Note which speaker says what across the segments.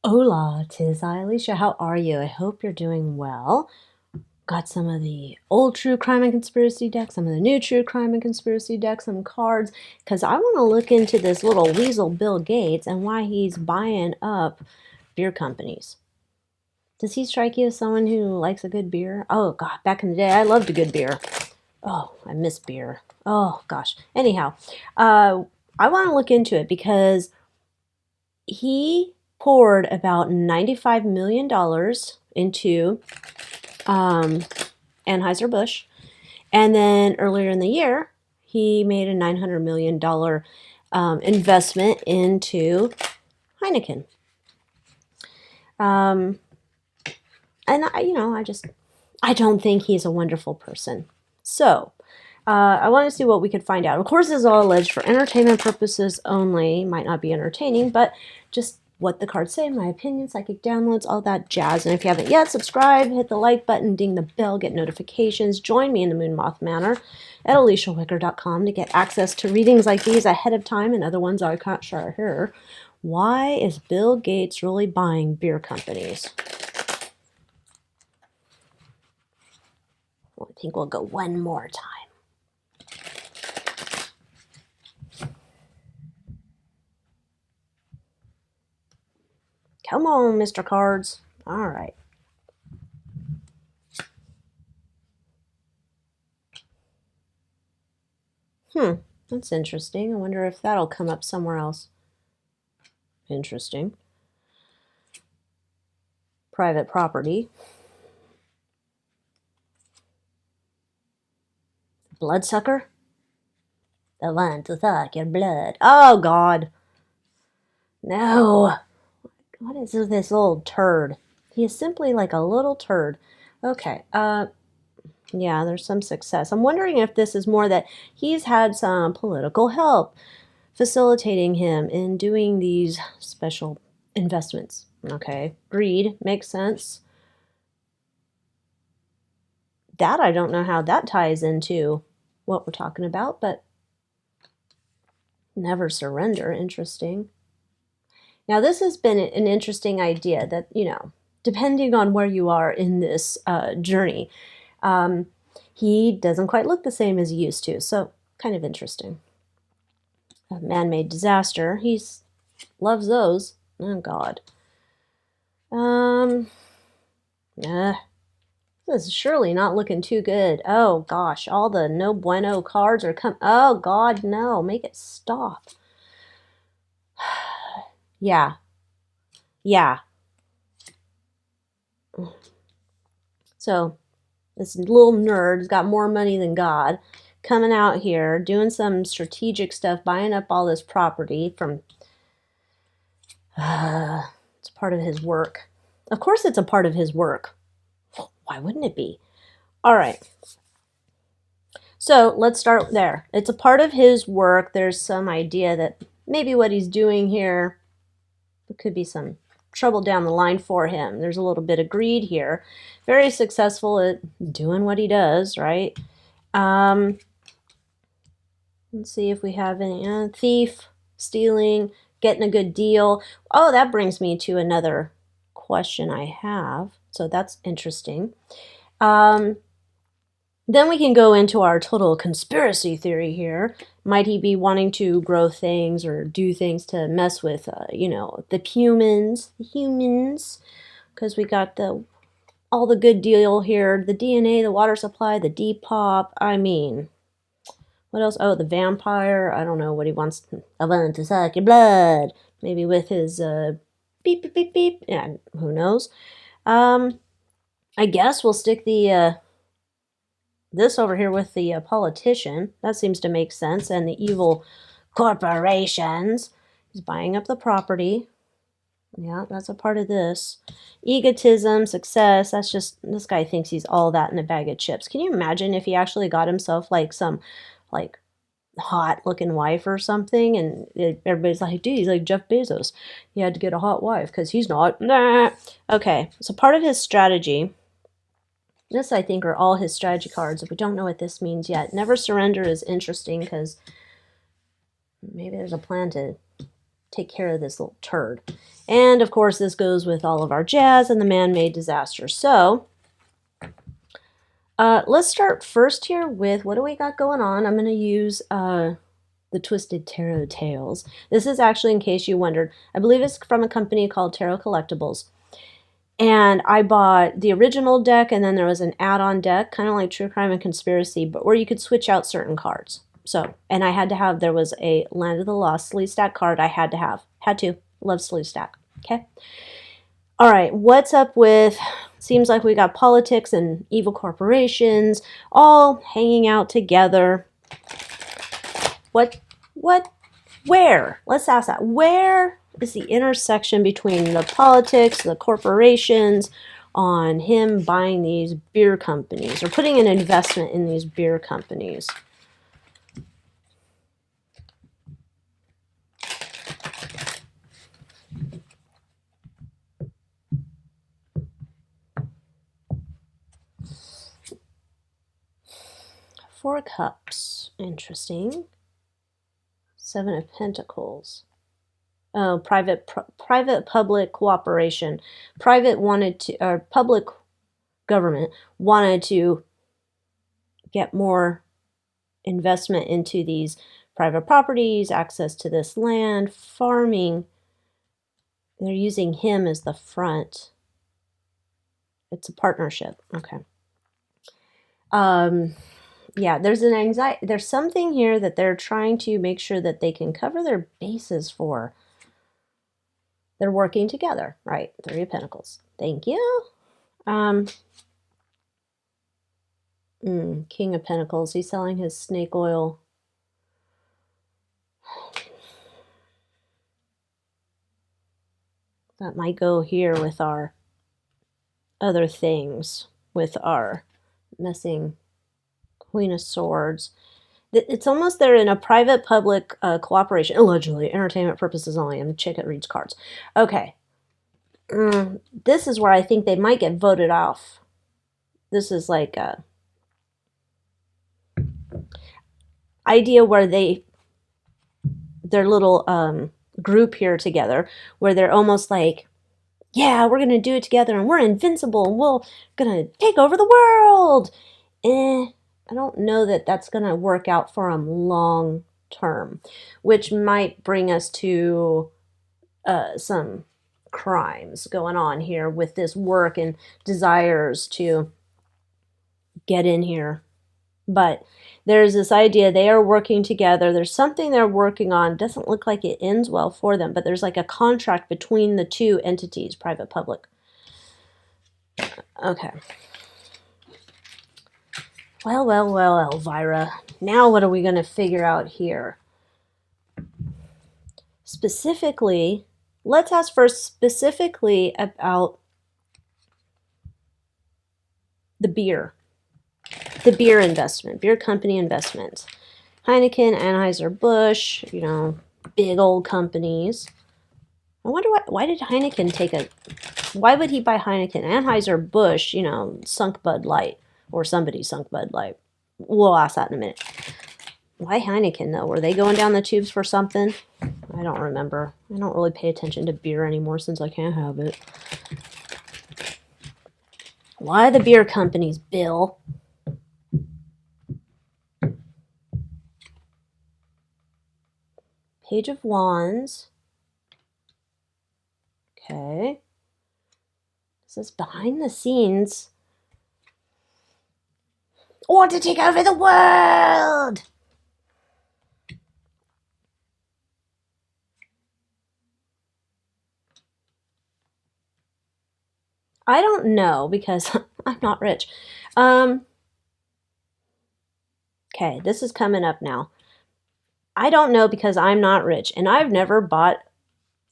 Speaker 1: Hola, tis I, Alycia. How are you? I hope you're doing well. Got some of the old true crime and conspiracy decks, some of the new true crime and conspiracy decks, some cards, because I want to look into this little weasel Bill Gates and why he's buying up beer companies. Does he strike you as someone who likes a good beer? Oh, God, back in the day, I loved a good beer. Oh, I miss beer. Oh, gosh. Anyhow, I want to look into it because he poured about $95 million into Anheuser-Busch. And then earlier in the year, he made a $900 million investment into Heineken. And I don't think he's a wonderful person. So, I want to see what we could find out. Of course, this is all alleged for entertainment purposes only. Might not be entertaining, but just what the cards say, my opinion, psychic downloads, all that jazz. And if you haven't yet, subscribe, hit the like button, ding the bell, get notifications. Join me in the Moon Moth Manor at AlyciaWicker.com to get access to readings like these ahead of time and other ones I can't share here. Why is Bill Gates really buying beer companies? Well, I think we'll go one more time. Come on, Mr. Cards. All right. That's interesting. I wonder if that'll come up somewhere else. Interesting. Private property. Bloodsucker? The one to suck your blood. Oh, God. No. What is this old turd? He is simply like a little turd. Okay. Yeah, there's some success. I'm wondering if this is more that he's had some political help facilitating him in doing these special investments. Okay. Greed makes sense. That I don't know how that ties into what we're talking about, but never surrender. Interesting. Now, this has been an interesting idea that, depending on where you are in this journey, he doesn't quite look the same as he used to. So, kind of interesting. A man-made disaster. He loves those. Oh, God. This is surely not looking too good. Oh, gosh. All the no bueno cards are coming. Oh, God, no. Make it stop. Yeah. Yeah. So, this little nerd's got more money than God, coming out here, doing some strategic stuff, buying up all this property from... it's part of his work. Of course it's a part of his work. Why wouldn't it be? All right. So let's start there. It's a part of his work. There's some idea that maybe what he's doing here, there could be some trouble down the line for him. There's a little bit of greed here. Very successful at doing what he does, right? Let's see if we have any thief, stealing, getting a good deal. Oh, that brings me to another question I have. So that's interesting. Then we can go into our total conspiracy theory here. Might he be wanting to grow things or do things to mess with, the humans? Because we got all the good deal here. The DNA, the water supply, the Depop. I mean, what else? Oh, the vampire. I don't know what he wants. I want to suck your blood. Maybe with his beep, beep, beep, beep. Yeah, who knows? I guess we'll stick this over here with the politician. That seems to make sense. And the evil corporations. He's buying up the property. Yeah, that's a part of this. Egotism, success. That's just, this guy thinks he's all that in a bag of chips. Can you imagine if he actually got himself like some, like, hot looking wife or something, and everybody's like, dude, he's like Jeff Bezos. He had to get a hot wife because he's not. Nah. Okay, so part of his strategy, this I think are all his strategy cards. If we don't know what this means yet, never surrender is interesting because maybe there's a plan to take care of this little turd. And of course, this goes with all of our jazz and the man-made disaster. So let's start first here with what do we got going on. I'm going to use the Twisted Tarot Tales. This is actually, in case you wondered, I believe it's from a company called Tarot Collectibles. And I bought the original deck, and then there was an add-on deck, kind of like True Crime and Conspiracy, but where you could switch out certain cards. So, and I had to have, there was a Land of the Lost sleeve stack card I had to have. Had to. Love sleeve stack. Okay? All right, what's up with, seems like we got politics and evil corporations all hanging out together. What, where? Let's ask that. Where is the intersection between the politics, the corporations, on him buying these beer companies or putting an investment in these beer companies? Four of Cups. Interesting. Seven of Pentacles. Oh, private-public cooperation. Public government wanted to get more investment into these private properties, access to this land, farming. They're using him as the front. It's a partnership. Okay. Yeah, there's an anxiety. There's something here that they're trying to make sure that they can cover their bases for. They're working together, right? Three of Pentacles. Thank you. King of Pentacles. He's selling his snake oil. That might go here with our other things, with our messing Queen of Swords. It's almost they're in a private-public cooperation. Allegedly, entertainment purposes only. I'm a chick that reads cards. Okay. This is where I think they might get voted off. This is like a idea where their little group here together, where they're almost like, yeah, we're going to do it together and we're invincible and we're going to take over the world. I don't know that that's going to work out for them long term, which might bring us to some crimes going on here with this work and desires to get in here. But there's this idea they are working together. There's something they're working on. Doesn't look like it ends well for them, but there's like a contract between the two entities, private, public. Okay. Well, Elvira. Now what are we going to figure out here? Specifically, let's ask first specifically about the beer. The beer investment, beer company investments. Heineken, Anheuser-Busch, you know, big old companies. I wonder why did Heineken why would he buy Heineken? Anheuser-Busch, you know, sunk Bud Light. Or somebody sunk Bud Light. We'll ask that in a minute. Why Heineken, though? Were they going down the tubes for something? I don't remember. I don't really pay attention to beer anymore since I can't have it. Why the beer companies, Bill? Page of Wands. Okay. This is behind the scenes. Or to take over the world! I don't know because I'm not rich. Okay, this is coming up now. I don't know because I'm not rich and I've never bought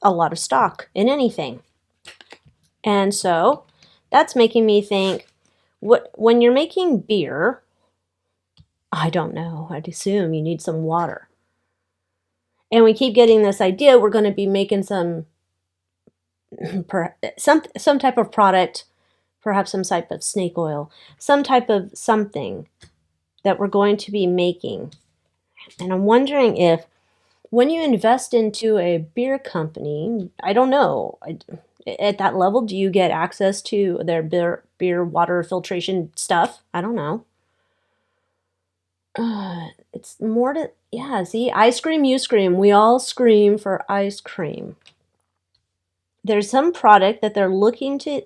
Speaker 1: a lot of stock in anything. And so that's making me think, when you're making beer, I don't know, I'd assume you need some water. And we keep getting this idea we're going to be making some type of product, perhaps some type of snake oil, some type of something that we're going to be making. And I'm wondering if when you invest into a beer company, I don't know. At that level, do you get access to their beer water filtration stuff? I don't know. It's more to, yeah, see, I scream, you scream. We all scream for ice cream. There's some product that they're looking to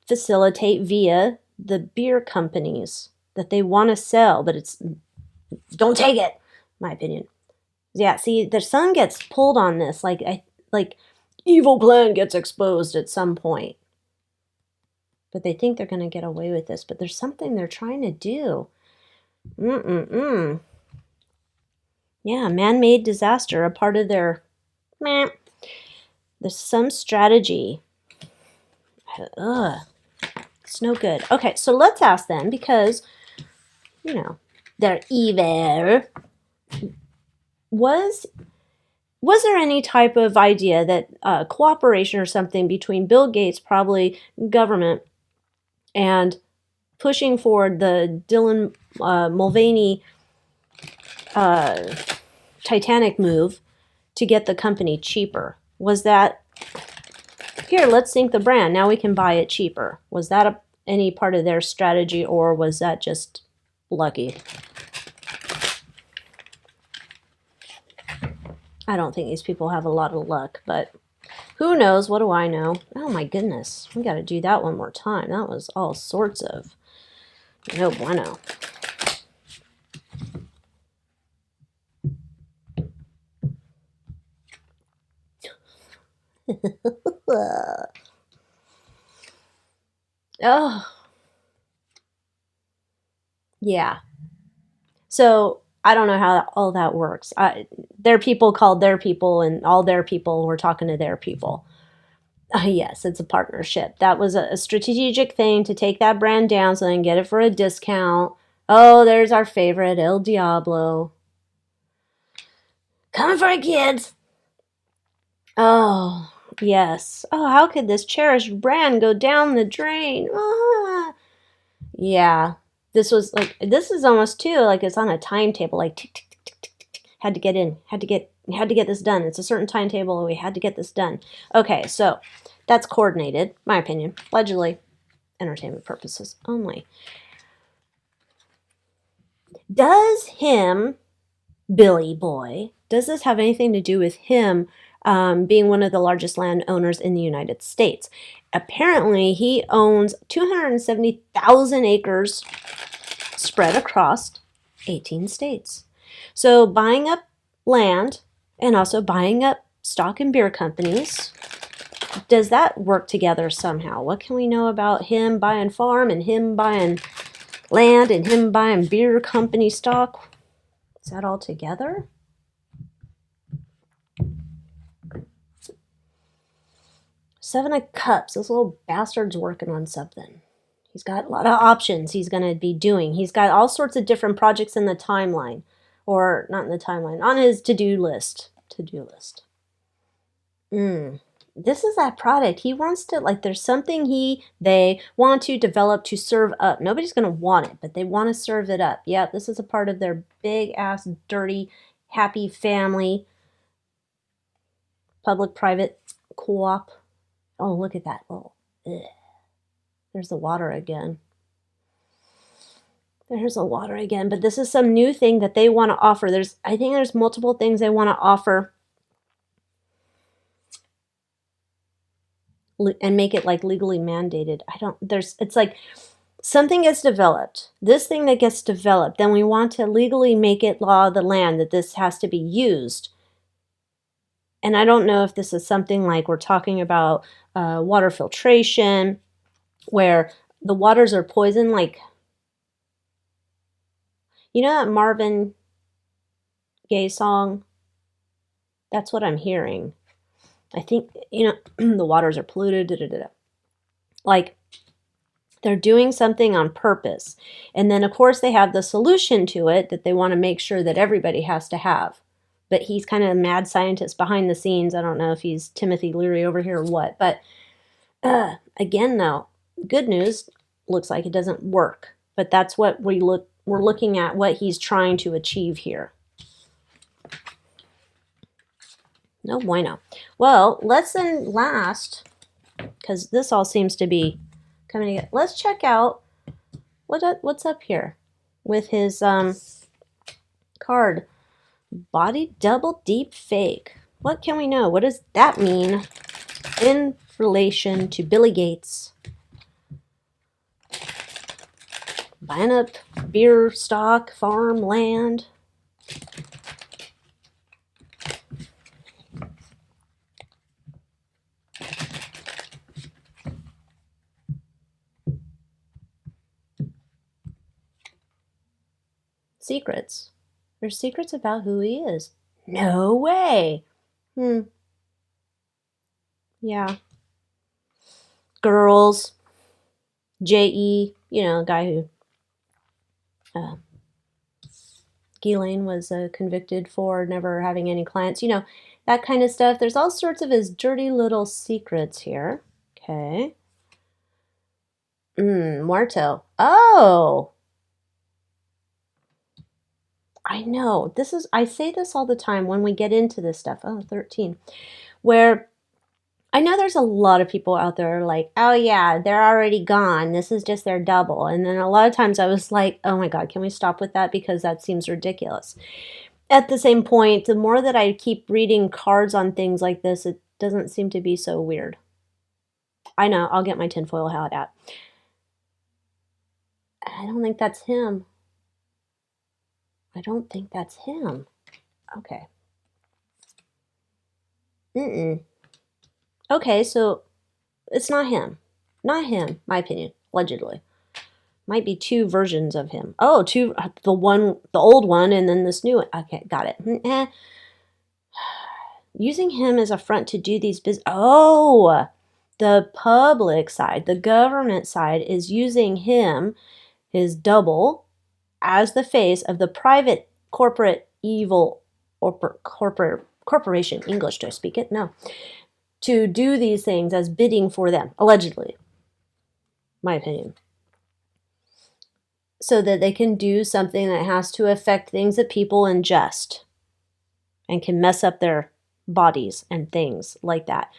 Speaker 1: facilitate via the beer companies that they want to sell, but it's, don't take it, my opinion. Yeah, see, the sun gets pulled on this, like evil plan gets exposed at some point. But they think they're going to get away with this, but there's something they're trying to do. Yeah, man-made disaster, a part of their meh. There's some strategy. Ugh. It's no good. Okay, so let's ask them because, you know, they're evil. Was there any type of idea that cooperation or something between Bill Gates, probably government, and pushing forward the Dylan Mulvaney Titanic move to get the company cheaper? Was that, here, let's sync the brand, now we can buy it cheaper? Was that any part of their strategy, or was that just lucky? I don't think these people have a lot of luck, but who knows? What do I know? Oh my goodness. We got to do that one more time. That was all sorts of no bueno. Oh. Yeah. So I don't know how all that works. Their people called their people, and all their people were talking to their people. Yes, it's a partnership. That was a strategic thing to take that brand down so they can get it for a discount. Oh, there's our favorite, El Diablo. Coming for you, kids. Oh, yes. Oh, how could this cherished brand go down the drain? Ah. Yeah. This is almost too like it's on a timetable, like tick, tick, tick, tick, tick, tick. Had to get in, had to get this done. It's a certain timetable, and we had to get this done. Okay, so that's coordinated, my opinion. Allegedly, entertainment purposes only. Does him, Billy Boy, does this have anything to do with him being one of the largest landowners in the United States? Apparently, he owns 270,000 acres spread across 18 states. So buying up land and also buying up stock in beer companies, does that work together somehow? What can we know about him buying farm and him buying land and him buying beer company stock? Is that all together? Seven of Cups. This little bastard's working on something. He's got a lot of options he's going to be doing. He's got all sorts of different projects in the timeline. Or not in the timeline. On his to-do list. This is that product. He wants to, like, there's something they want to develop to serve up. Nobody's going to want it, but they want to serve it up. Yeah, this is a part of their big-ass, dirty, happy family. Public-private co-op. Oh, look at that. Oh, ugh. There's the water again. But this is some new thing that they want to offer. I think there's multiple things they want to offer and make it like legally mandated. It's like something gets developed. This thing that gets developed, then we want to legally make it law of the land that this has to be used. And I don't know if this is something like we're talking about water filtration, where the waters are poisoned, like, you know that Marvin Gaye song? That's what I'm hearing. I think, the waters are polluted, da, da, da, da. Like, they're doing something on purpose. And then, of course, they have the solution to it that they want to make sure that everybody has to have. But he's kind of a mad scientist behind the scenes. I don't know if he's Timothy Leary over here or what. But again, though, good news, looks like it doesn't work. But that's what we're looking at, what he's trying to achieve here. No bueno. Well, lesson last, because this all seems to be coming together. Let's check out what's up here with his card. Body double deep fake. What can we know? What does that mean in relation to Billy Gates buying up beer stock, farm, land? Secrets. There's secrets about who he is. No way. Yeah. Girls. J.E., a guy who Ghislaine was convicted for never having any clients. That kind of stuff. There's all sorts of his dirty little secrets here. Okay. Muerto. Oh! I know. I say this all the time when we get into this stuff. Oh, 13. Where I know there's a lot of people out there like, oh yeah, they're already gone. This is just their double. And then a lot of times I was like, oh my God, can we stop with that? Because that seems ridiculous. At the same point, the more that I keep reading cards on things like this, it doesn't seem to be so weird. I know, I'll get my tinfoil hat out. I don't think that's him. I don't think that's him. Okay. Okay, so it's not him. Not him, my opinion, allegedly. Might be two versions of him. Oh, two, the old one, and then this new one. Okay, got it. Using him as a front to do these business. Oh, the public side, the government side is using him, his double, as the face of the private corporate evil or corporation. English, do I speak it? No. To do these things as bidding for them, allegedly. My opinion. So that they can do something that has to affect things that people ingest and can mess up their bodies and things like that.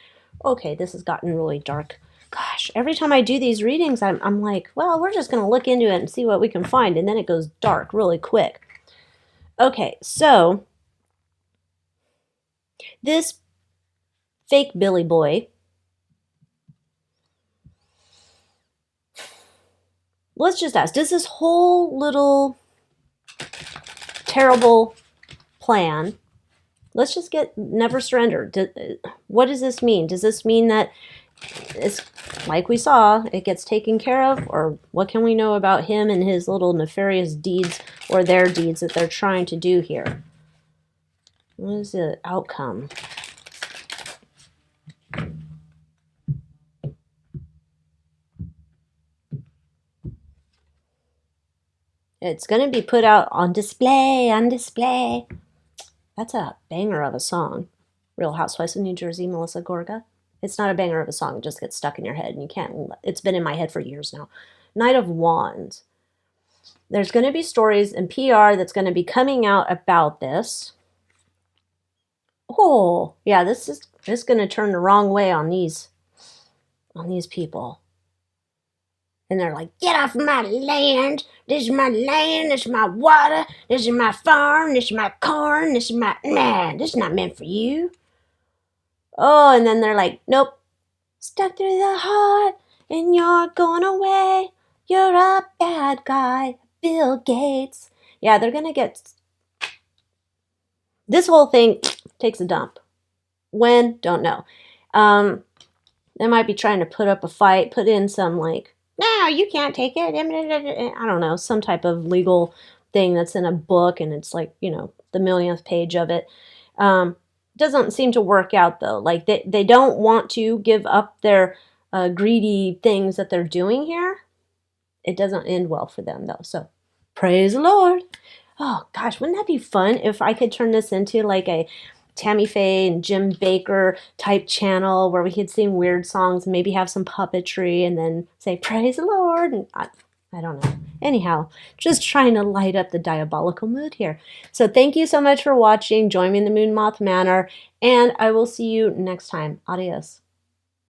Speaker 1: Okay, this has gotten really dark. Gosh, every time I do these readings, I'm like, well, we're just going to look into it and see what we can find. And then it goes dark really quick. Okay, so this fake Billy boy, let's just ask, does this whole little terrible plan, let's just get never surrender. What does this mean? Does this mean that it's like we saw, it gets taken care of? Or what can we know about him and his little nefarious deeds or their deeds that they're trying to do here? What is the outcome? It's going to be put out on display, That's a banger of a song. Real Housewives of New Jersey, Melissa Gorga. It's not a banger of a song. It just gets stuck in your head and you can't. It's been in my head for years now. Knight of Wands. There's going to be stories and PR that's going to be coming out about this. Oh, yeah, this is going to turn the wrong way on these people. And they're like, get off my land. This is my land. This is my water. This is my farm. This is my corn. This is my... Nah, this is not meant for you. Oh, and then they're like, nope. Stuck through the heart and you're going away. You're a bad guy. Bill Gates. Yeah, they're going to get... This whole thing takes a dump. When? Don't know. They might be trying to put up a fight, put in some like, no, you can't take it. I don't know, some type of legal thing that's in a book and it's like, the millionth page of it. Doesn't seem to work out though. Like they don't want to give up their greedy things that they're doing here. It doesn't end well for them though. So praise the Lord. Oh gosh, wouldn't that be fun if I could turn this into like a Tammy Faye and Jim Baker type channel where we could sing weird songs and maybe have some puppetry and then say praise the Lord. And I I don't know. Anyhow, just trying to light up the diabolical mood here. So thank you so much for watching. Join me in the Moon Moth Manor, and I will see you next time. Adios.